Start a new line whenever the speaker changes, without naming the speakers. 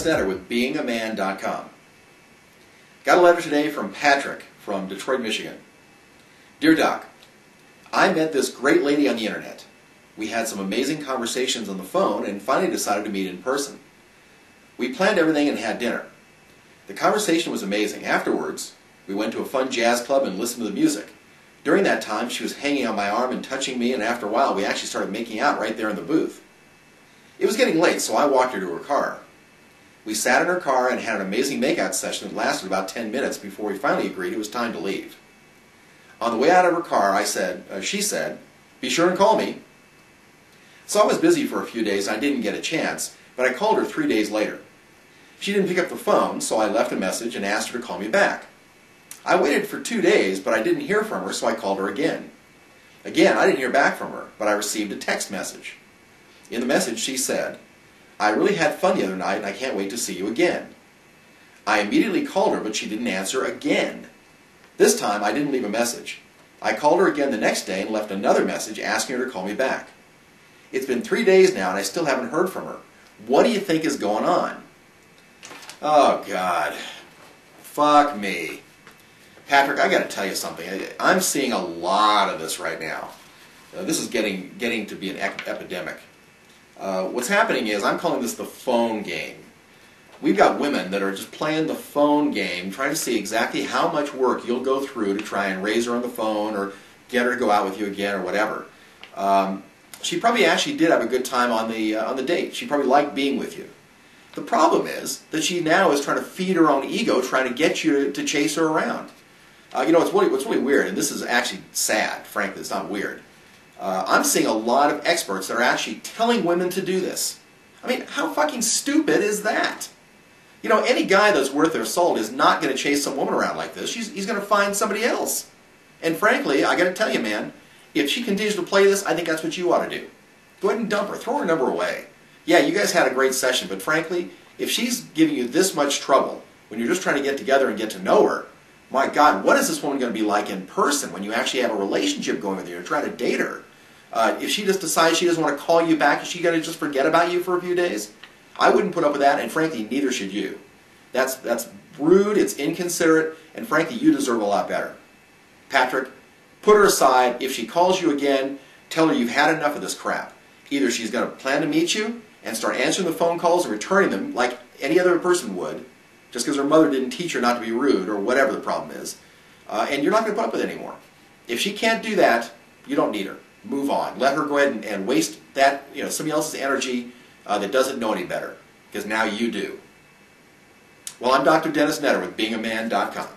Dennis Netter with beingaman.com. Got a letter today from Patrick from Detroit, Michigan. Dear Doc, I met this great lady on the internet. We had some amazing conversations on the phone and finally decided to meet in person. We planned everything and had dinner. The conversation was amazing. Afterwards, we went to a fun jazz club and listened to the music. During that time, she was hanging on my arm and touching me, and after a while, we actually started making out right there in the booth. It was getting late, so I walked her to her car. We sat in her car and had an amazing makeout session that lasted about 10 minutes before we finally agreed it was time to leave. On the way out of her car, she said, "Be sure and call me." So I was busy for a few days and I didn't get a chance, but I called her 3 days later. She didn't pick up the phone, so I left a message and asked her to call me back. I waited for 2 days, but I didn't hear from her, so I called her again. Again, I didn't hear back from her, but I received a text message. In the message, she said, "I really had fun the other night and I can't wait to see you again." I immediately called her, but she didn't answer again. This time, I didn't leave a message. I called her again the next day and left another message asking her to call me back. It's been 3 days now and I still haven't heard from her. What do you think is going on? Oh, God. Fuck me. Patrick, I got to tell you something. I'm seeing a lot of this right now. This is getting to be an epidemic. What's happening is, I'm calling this the phone game. We've got women that are just playing the phone game, trying to see exactly how much work you'll go through to try and raise her on the phone or get her to go out with you again or whatever. She probably actually did have a good time on the date. She probably liked being with you. The problem is that she now is trying to feed her own ego, trying to get you to chase her around. What's really weird, and this is actually sad, frankly, it's not weird. I'm seeing a lot of experts that are actually telling women to do this. I mean, how fucking stupid is that? You know, any guy that's worth their salt is not going to chase some woman around like this. He's going to find somebody else. And frankly, I got to tell you, man, if she continues to play this, I think that's what you ought to do. Go ahead and dump her. Throw her number away. Yeah, you guys had a great session, but frankly, if she's giving you this much trouble when you're just trying to get together and get to know her, my God, what is this woman going to be like in person when you actually have a relationship going with her and try to date her? If she just decides she doesn't want to call you back, is she going to just forget about you for a few days? I wouldn't put up with that, and frankly, neither should you. That's rude, it's inconsiderate, and frankly, you deserve a lot better. Patrick, put her aside. If she calls you again, tell her you've had enough of this crap. Either she's going to plan to meet you and start answering the phone calls and returning them like any other person would, just because her mother didn't teach her not to be rude or whatever the problem is, and you're not going to put up with it anymore. If she can't do that, you don't need her. Move on. Let her go ahead and waste that, somebody else's energy that doesn't know any better, because now you do. Well, I'm Dr. Dennis Netter with beingaman.com.